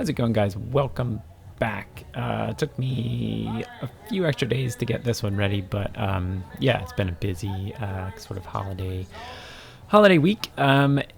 How's it going, guys? Welcome back. It took me a few extra days to get this one ready, but yeah, it's been a busy sort of holiday week.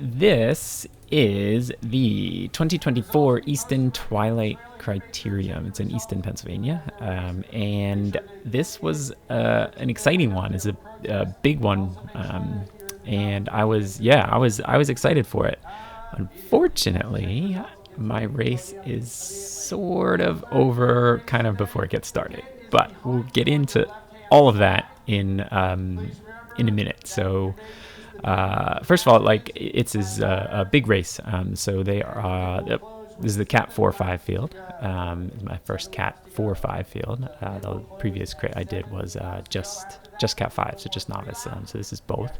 This is the 2024 Easton Twilight Criterium. It's in Easton, Pennsylvania, and this was an exciting one. It's a big one, and I was excited for it. Unfortunately, my race is sort of over kind of before it gets started, but we'll get into all of that in a minute. So first of all, like it's a big race. So they are. This is the Cat 4-5 field. It's my first Cat 4-5 field. The previous crit I did was just Cat 5, so just novice. So this is both.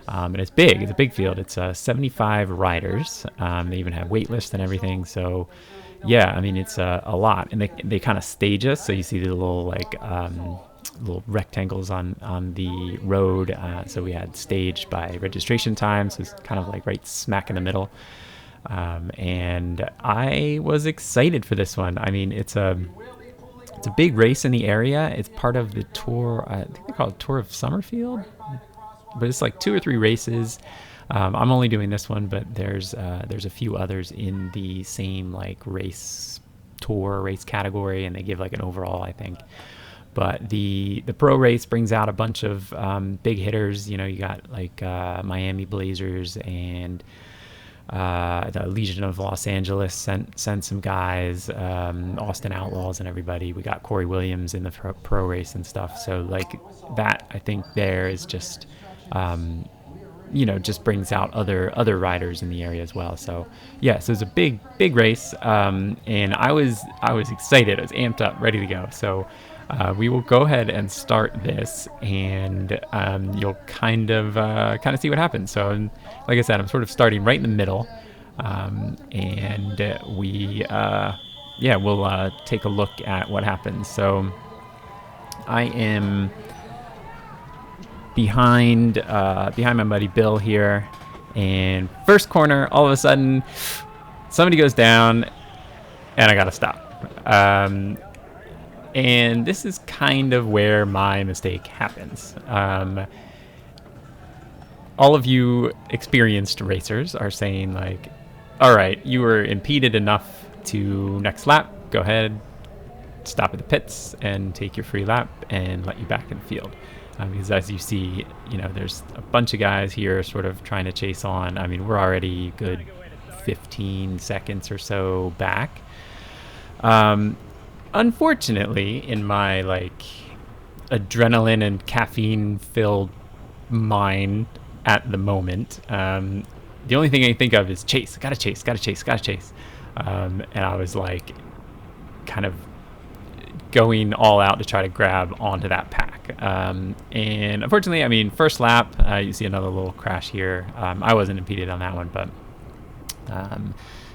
And it's big. It's a big field. It's 75 riders. They even have wait lists and everything. So, yeah, I mean, it's a lot. And they kind of stage us. So you see the little, little rectangles on the road. So we had staged by registration time. So it's kind of like right smack in the middle. And I was excited for this one. I mean, it's a big race in the area. It's part of the tour. I think they call it Tour of Summerfield. But it's like 2 or 3 races. I'm only doing this one, but there's a few others in the same like race category, and they give like an overall, I think. But the pro race brings out a bunch of big hitters. You know, you got like Miami Blazers and the Legion of Los Angeles sent some guys, Austin Outlaws and everybody. We got Corey Williams in the pro race and stuff. So like that, I think there is just just brings out other riders in the area as well. So yeah, so it's a big race, and I was excited. I was amped up, ready to go. So we will go ahead and start this, and you'll kind of see what happens. So like I said, I'm sort of starting right in the middle, and we'll take a look at what happens. So I am behind my buddy Bill here, and first corner, all of a sudden somebody goes down and I gotta stop, and this is kind of where my mistake happens. All of you experienced racers are saying like, all right, you were impeded enough to next lap, go ahead, stop at the pits and take your free lap and let you back in the field. Because as you see, there's a bunch of guys here sort of trying to chase on. I mean, we're already good 15 seconds or so back. Unfortunately, in my like adrenaline and caffeine filled mind at the moment, the only thing I think of is chase. Gotta chase. And I was like kind of going all out to try to grab onto that pack. And unfortunately, I mean, first lap, you see another little crash here. I wasn't impeded on that one, but,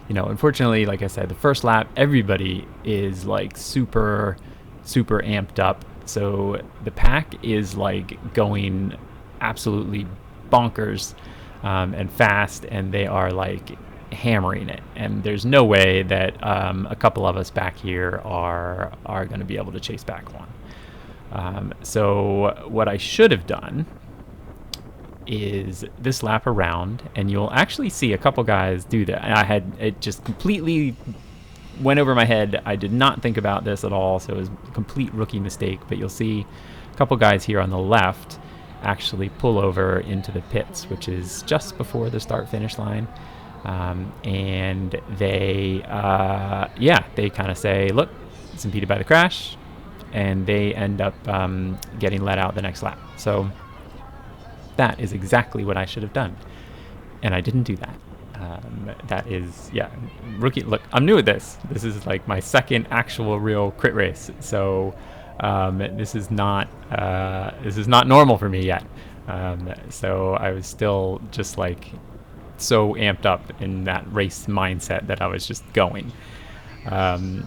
unfortunately, like I said, the first lap, everybody is like super, super amped up. So the pack is like going absolutely bonkers and fast, and they are like hammering it, and there's no way that a couple of us back here are going to be able to chase back one. So what I should have done is this lap around, and you'll actually see a couple guys do that. And it just completely went over my head. I did not think about this at all, so it was a complete rookie mistake. But you'll see a couple guys here on the left actually pull over into the pits, which is just before the start-finish line. And they kind of say, look, it's impeded by the crash, and they end up getting let out the next lap. So that is exactly what I should have done, and I didn't do that. That is, rookie. Look, I'm new at this. This is like my second actual real crit race, so this is not normal for me yet. So I was still just like so amped up in that race mindset that I was just going. But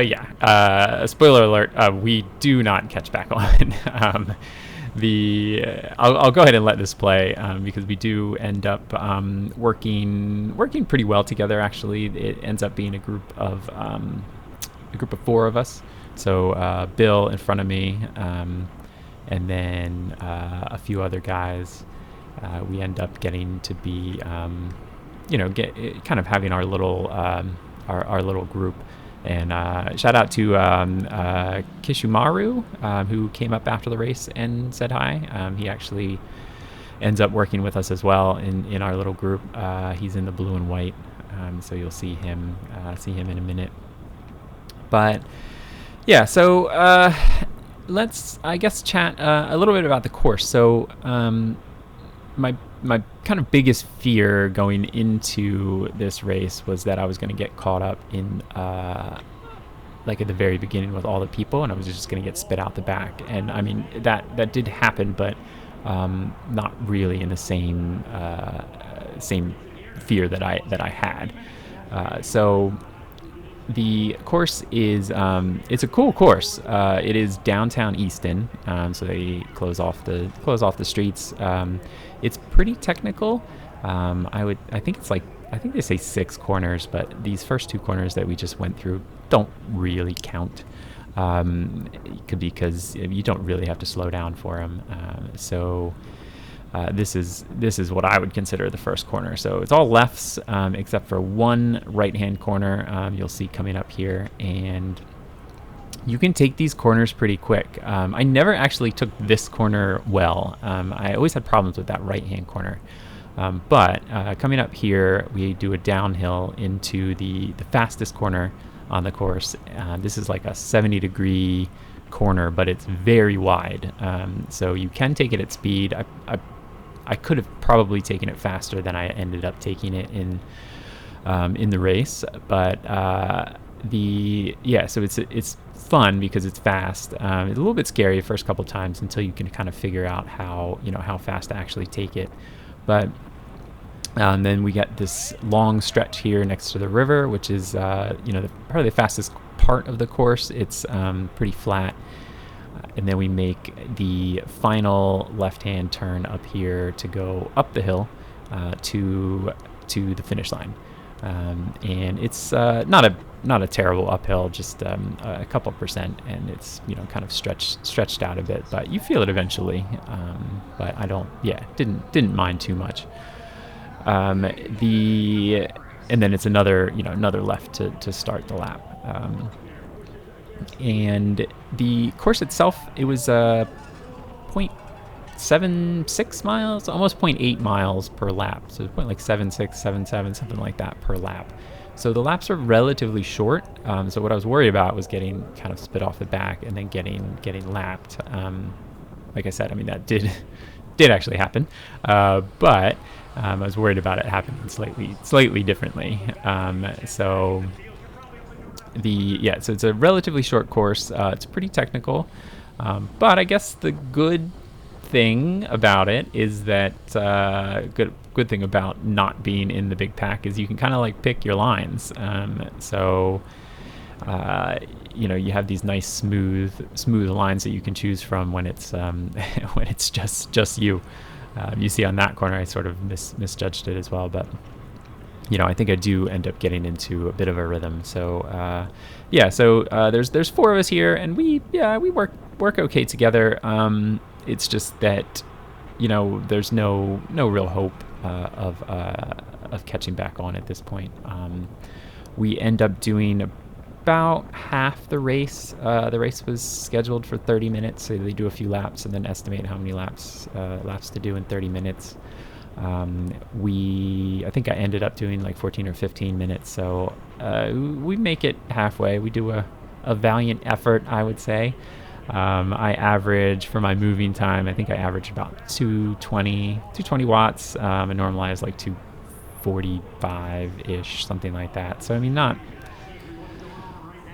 yeah, spoiler alert, we do not catch back on. I'll go ahead and let this play because we do end up working pretty well together. Actually, it ends up being a group of 4 of us. So Bill in front of me, and then a few other guys. We end up getting to be, get kind of having our little our little group. And shout out to Kishumaru, who came up after the race and said hi. He actually ends up working with us as well in our little group. He's in the blue and white, so you'll see him in a minute. But yeah, so let's, I guess, chat a little bit about the course. So my kind of biggest fear going into this race was that I was going to get caught up in like at the very beginning with all the people, and I was just going to get spit out the back. And I mean that did happen, but not really in the same fear that I had. So the course is it's a cool course. It is downtown Easton, so they close off the streets. It's pretty technical. I think they say 6 corners, but these first 2 corners that we just went through don't really count. It could be because you don't really have to slow down for them. So this is what I would consider the first corner. So it's all lefts except for one right-hand corner you'll see coming up here, and you can take these corners pretty quick. I never actually took this corner well. I always had problems with that right-hand corner. But coming up here, we do a downhill into the fastest corner on the course. This is like a 70-degree corner, but it's very wide. So you can take it at speed. I could have probably taken it faster than I ended up taking it in the race, but so it's fun because it's fast. It's a little bit scary the first couple times until you can kind of figure out how fast to actually take it. But then we get this long stretch here next to the river, which is probably the fastest part of the course. It's pretty flat. And then we make the final left-hand turn up here to go up the hill to the finish line. And it's not a terrible uphill, just a couple percent, and it's kind of stretched out a bit, but you feel it eventually. But I didn't mind too much. And then it's another left to start the lap. And the course itself, it was 0.76 miles, almost 0.8 miles per lap. So 0.76, 77, something like that per lap. So the laps are relatively short. So what I was worried about was getting kind of spit off the back and then getting lapped. Like I said, I mean, that did actually happen. But I was worried about it happening slightly differently. So it's a relatively short course. It's pretty technical, but I guess the good thing about it is that good thing about not being in the big pack is you can kind of like pick your lines. So you have these nice smooth lines that you can choose from when it's when it's just you. You see on that corner, I sort of misjudged it as well, but I think I do end up getting into a bit of a rhythm. So there's 4 of us here, and we work okay together. It's just that there's no real hope of catching back on at this point. We end up doing about half the race. The race was scheduled for 30 minutes, so they do a few laps and then estimate how many laps to do in 30 minutes. I think I ended up doing like 14 or 15 minutes, so we make it halfway. We do a valiant effort, I would say. I average, for my moving time, I think I average about 220 watts. I normalize like 245-ish, something like that. So I mean, not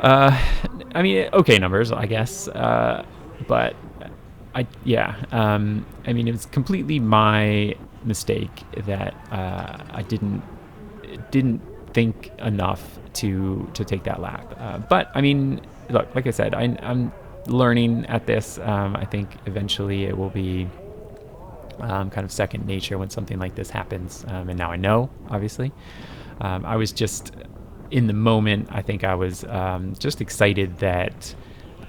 okay numbers, I guess. But I mean, it was completely my mistake that I didn't think enough to take that lap. But I mean, look, like I said, learning at this. I think eventually it will be kind of second nature when something like this happens. And now I know, obviously. I was just in the moment. I think I was just excited that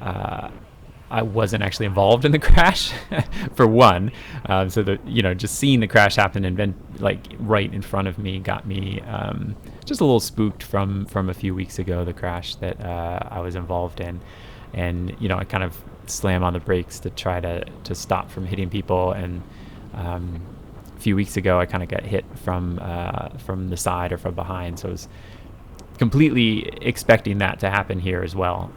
I wasn't actually involved in the crash, for one. So that, just seeing the crash happen and then like right in front of me got me just a little spooked from a few weeks ago, the crash that I was involved in. And, I kind of slam on the brakes to try to stop from hitting people. And a few weeks ago, I kind of got hit from the side or from behind. So I was completely expecting that to happen here as well.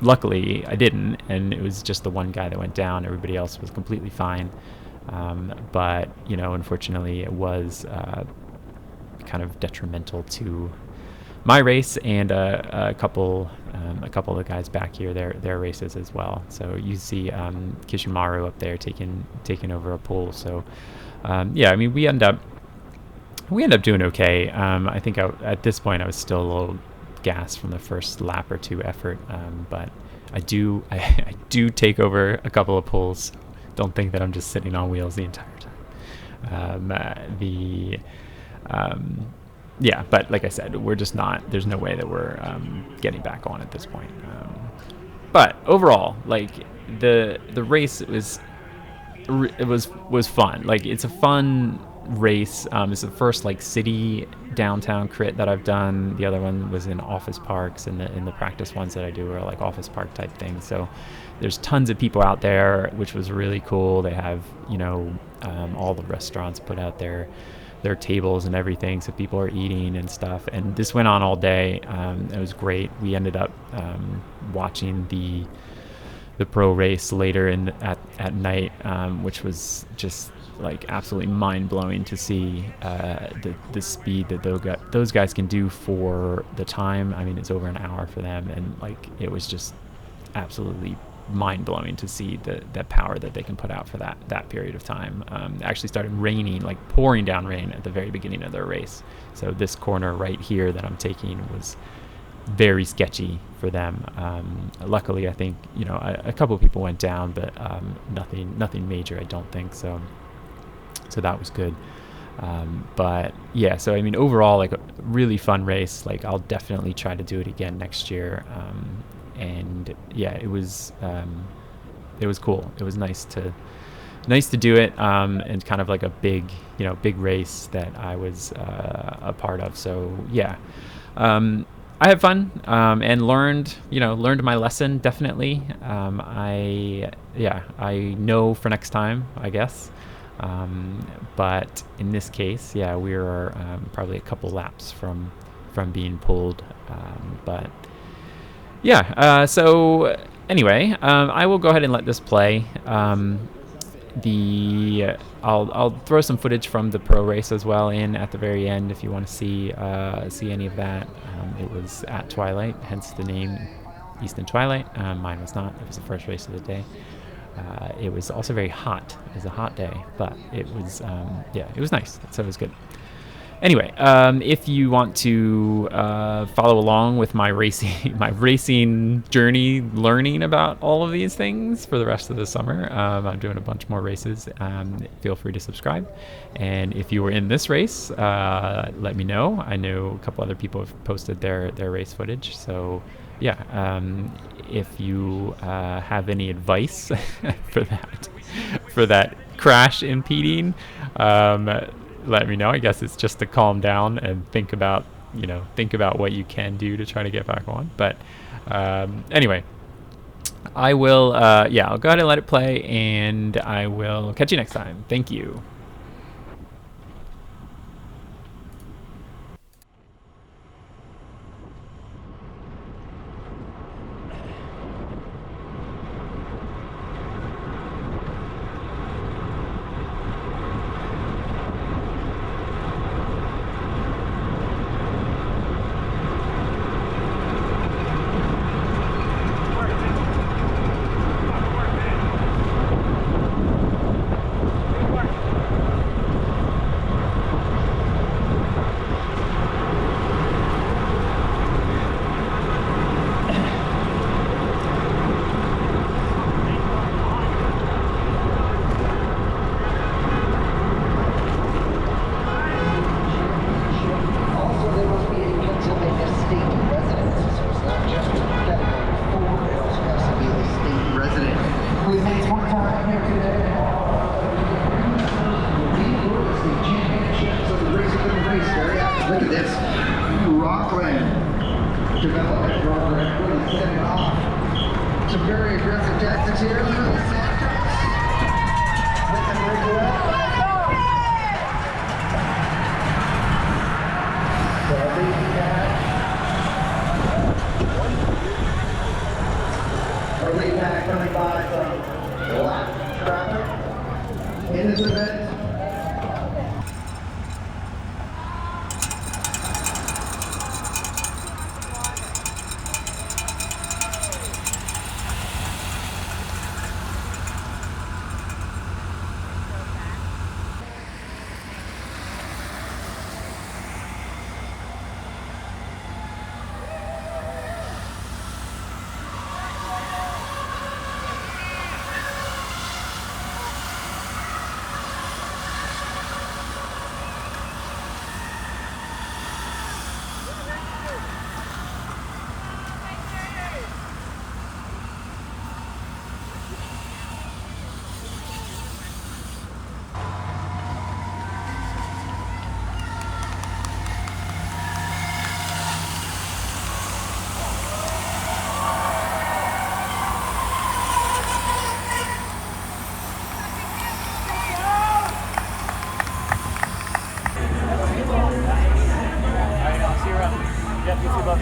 Luckily, I didn't, and it was just the one guy that went down. Everybody else was completely fine. But, unfortunately, it was kind of detrimental to my race and a couple of the guys back here, their races as well. So you see Kishimaru up there taking over a pole. So we end up doing okay. I think at this point I was still a little gassed from the first lap or two effort, but I do take over a couple of poles. Don't think that I'm just sitting on wheels the entire time. But like I said, we're just not. There's no way that we're getting back on at this point. But overall, like the race was fun. Like it's a fun race. It's the first like city downtown crit that I've done. The other one was in office parks, and in the practice ones that I do are like office park type things. So there's tons of people out there, which was really cool. They have all the restaurants put out their tables and everything, so people are eating and stuff. And this went on all day. It was great. We ended up watching the pro race later at night, which was just like absolutely mind-blowing to see the speed that those guys can do for the time. I mean, it's over an hour for them, and like it was just absolutely mind-blowing to see the power that they can put out for that period of time. It actually started raining, like pouring down rain at the very beginning of their race. So this corner right here that I'm taking was very sketchy for them. Luckily, I think a couple of people went down, but nothing major, I don't think. So that was good. But yeah, so I mean, overall, like a really fun race. Like I'll definitely try to do it again next year. And yeah, it was cool. It was nice to do it, and kind of like a big race that I was a part of. So yeah, I had fun, and learned my lesson, definitely. I know for next time, I guess. But in this case, yeah, we were probably a couple laps from being pulled. But yeah, so anyway, I will go ahead and let this play. I'll throw some footage from the pro race as well in at the very end if you want to see any of that. It was at Twilight, hence the name Easton Twilight. Mine was not. It was the first race of the day. It was also very hot. It was a hot day, but it was it was nice. So it was good. Anyway, if you want to follow along with my racing journey, learning about all of these things for the rest of the summer, I'm doing a bunch more races. Feel free to subscribe. And if you were in this race, let me know. I know a couple other people have posted their race footage. So yeah, if you have any advice for that crash impeding, let me know. I guess it's just to calm down and think about what you can do to try to get back on. But anyway, I will I'll go ahead and let it play, and I will catch you next time. Thank you. Parkland development program really setting off some very aggressive tactics here. Look at the Santos. Let them break away. So leading back. Our lead back coming by from lap traffic in this event. Yep, you too, bud.